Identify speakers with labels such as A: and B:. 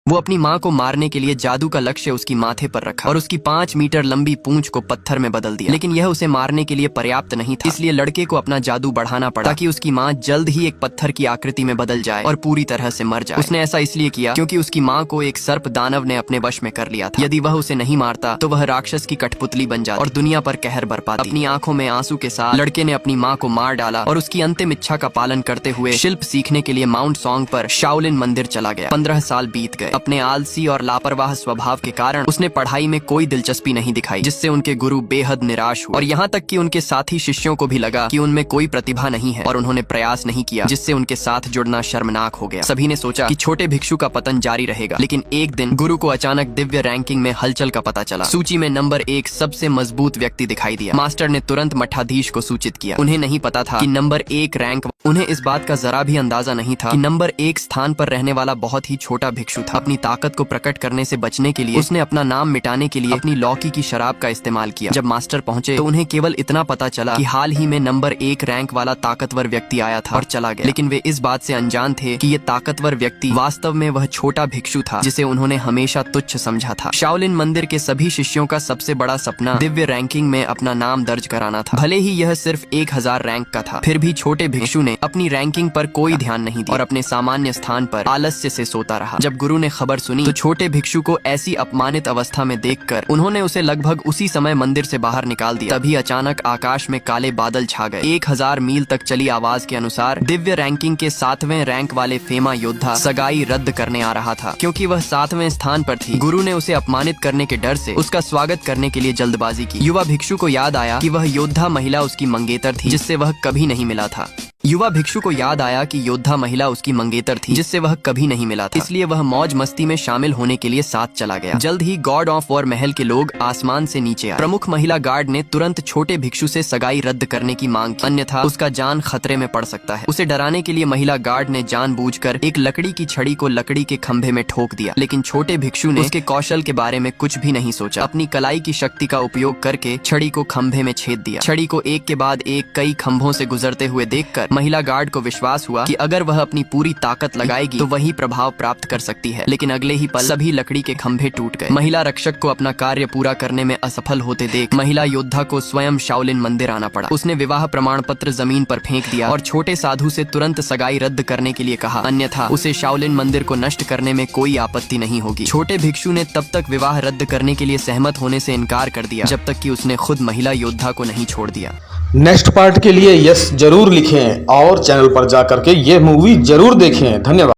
A: वो अपनी माँ को मारने के लिए जादू का लक्ष्य उसकी माथे पर रखा और उसकी 5 मीटर लंबी पूंछ को पत्थर में बदल दिया। लेकिन यह उसे मारने के लिए पर्याप्त नहीं था, इसलिए लड़के को अपना जादू बढ़ाना पड़ा ताकि उसकी माँ जल्द ही एक पत्थर की आकृति में बदल जाए और पूरी तरह से मर जाए। उसने ऐसा इसलिए किया क्योंकि उसकी माँ को एक सर्प दानव ने अपने वश में कर लिया था। यदि वह उसे नहीं मारता तो वह राक्षस की कठपुतली बन जाती और दुनिया पर कहर बरपाती। अपनी आंखों में आंसू के साथ लड़के ने अपनी माँ को मार डाला और उसकी अंतिम इच्छा का पालन करते हुए शिल्प सीखने के लिए माउंट सॉन्ग पर शाओलिन मंदिर चला गया। 15 साल बीत गए। अपने आलसी और लापरवाह स्वभाव के कारण उसने पढ़ाई में कोई दिलचस्पी नहीं दिखाई, जिससे उनके गुरु बेहद निराश हुए और यहाँ तक कि उनके साथी शिष्यों को भी लगा कि उनमें कोई प्रतिभा नहीं है और उन्होंने प्रयास नहीं किया, जिससे उनके साथ जुड़ना शर्मनाक हो गया। सभी ने सोचा कि छोटे भिक्षु का पतन जारी रहेगा, लेकिन एक दिन गुरु को अचानक दिव्य रैंकिंग में हलचल का पता चला। सूची में नंबर 1 सबसे मजबूत व्यक्ति दिखाई दिया। मास्टर ने तुरंत मठाधीश को सूचित किया। उन्हें नहीं पता था कि नंबर 1 रैंक, उन्हें इस बात का जरा भी अंदाजा नहीं था कि नंबर 1 स्थान पर रहने वाला बहुत ही छोटा भिक्षु था। अपनी ताकत को प्रकट करने से बचने के लिए उसने अपना नाम मिटाने के लिए अपनी लौकी की शराब का इस्तेमाल किया। जब मास्टर पहुंचे तो उन्हें केवल इतना पता चला कि हाल ही में नंबर 1 रैंक वाला ताकतवर व्यक्ति आया था और चला गया। लेकिन वे इस बात से अनजान थे कि ये ताकतवर व्यक्ति वास्तव में वह छोटा भिक्षु था जिसे उन्होंने हमेशा तुच्छ समझा था। शाओलिन मंदिर के सभी शिष्यों का सबसे बड़ा सपना दिव्य रैंकिंग में अपना नाम दर्ज कराना था। भले ही यह सिर्फ 1000 रैंक का था, फिर भी छोटे भिक्षु ने अपनी रैंकिंग पर कोई ध्यान नहीं दिया और अपने सामान्य स्थान पर आलस्य से सोता रहा। जब गुरु ने खबर सुनी तो छोटे भिक्षु को ऐसी अपमानित अवस्था में देखकर उन्होंने उसे लगभग उसी समय मंदिर से बाहर निकाल दिया। तभी अचानक आकाश में काले बादल छा गए। 1000 मील तक चली आवाज के अनुसार दिव्य रैंकिंग के 7वें रैंक वाले फेमा योद्धा सगाई रद्द करने आ रहा था। क्योंकि वह 7वें स्थान पर थी, गुरु ने उसे अपमानित करने के डर से उसका स्वागत करने के लिए जल्दबाजी की। युवा भिक्षु को याद आया कि वह योद्धा महिला उसकी मंगेतर थी, जिससे वह कभी नहीं मिला था। युवा भिक्षु को याद आया कि योद्धा महिला उसकी मंगेतर थी, जिससे वह कभी नहीं मिला था। इसलिए वह मौज मस्ती में शामिल होने के लिए साथ चला गया। जल्द ही गॉड ऑफ वॉर महल के लोग आसमान से नीचे आए। प्रमुख महिला गार्ड ने तुरंत छोटे भिक्षु से सगाई रद्द करने की मांग की, अन्यथा उसका जान खतरे में पड़ सकता है। उसे डराने के लिए महिला गार्ड ने जानबूझकर एक लकड़ी की छड़ी को लकड़ी के खंभे में ठोक दिया। लेकिन छोटे भिक्षु ने उसके कौशल के बारे में कुछ भी नहीं सोचा। अपनी कलाई की शक्ति का उपयोग करके छड़ी को खंभे में छेद दिया। छड़ी को एक के बाद एक कई खंभों से गुजरते हुए देखकर महिला गार्ड को विश्वास हुआ कि अगर वह अपनी पूरी ताकत लगाएगी तो वही प्रभाव प्राप्त कर सकती है। लेकिन अगले ही पल सभी लकड़ी के खंभे टूट गए। महिला रक्षक को अपना कार्य पूरा करने में असफल होते देख महिला योद्धा को स्वयं शाओलिन मंदिर आना पड़ा। उसने विवाह प्रमाण पत्र जमीन पर फेंक दिया और छोटे साधु से तुरंत सगाई रद्द करने के लिए कहा, अन्यथा उसे शाओलिन मंदिर को नष्ट करने में कोई आपत्ति नहीं होगी। छोटे भिक्षु ने तब तक विवाह रद्द करने के लिए सहमत होने से इनकार कर दिया जब तक कि उसने खुद महिला योद्धा को नहीं छोड़ दिया।
B: नेक्स्ट पार्ट के लिए यस जरूर लिखें और चैनल पर जाकर के ये मूवी जरूर देखें। धन्यवाद।